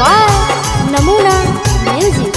by Namuna Music।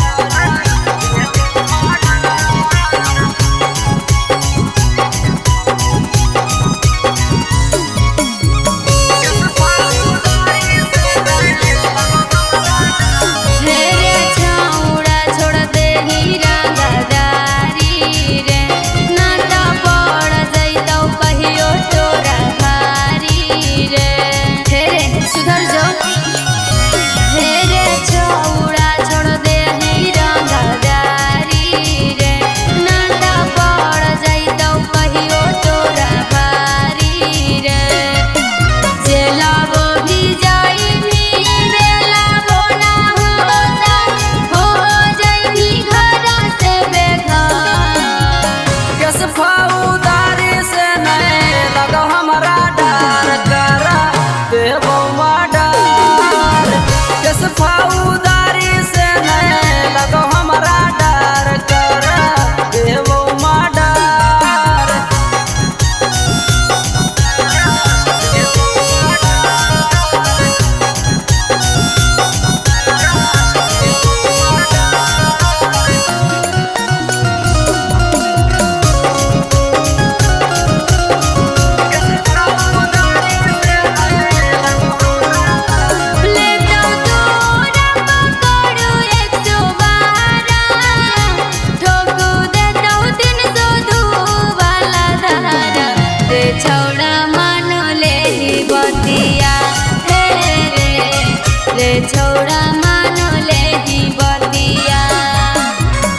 छोड़ा मानो ले ही बतिया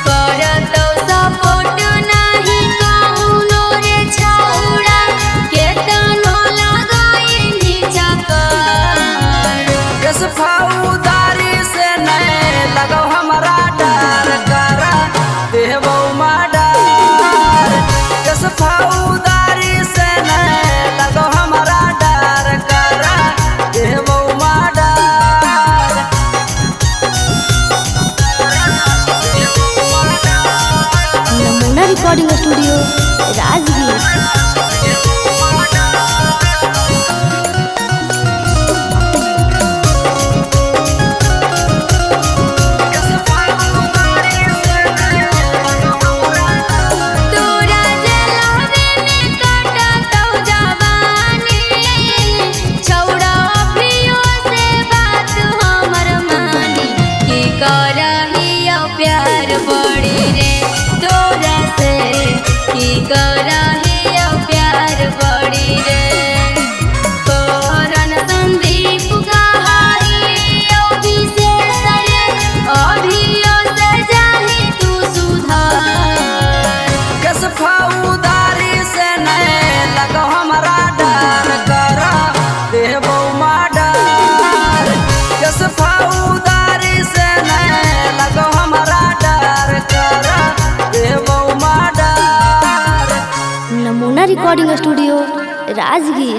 करतो सपोर्ट नहीं कौनो रे छौड़ा केतनो लगाई नीचा कर कस फौदारी से नहीं लगो हमारा डर करा देवो माडर कस फौदारी से नहीं लगो हमारा डर करा देवो रिकॉर्डिंग स्टूडियो राजगीर। प्यार बड़ी रे करन संदीप अभियो से जाही तू सुधार कस फौदारी से नहीं लगो हमारा डर करा देवो माडर कस फौदारी से नहीं लगो हमारा डर करा देवो माडर। नमूना रिकॉर्डिंग स्टूडियो राजगीर।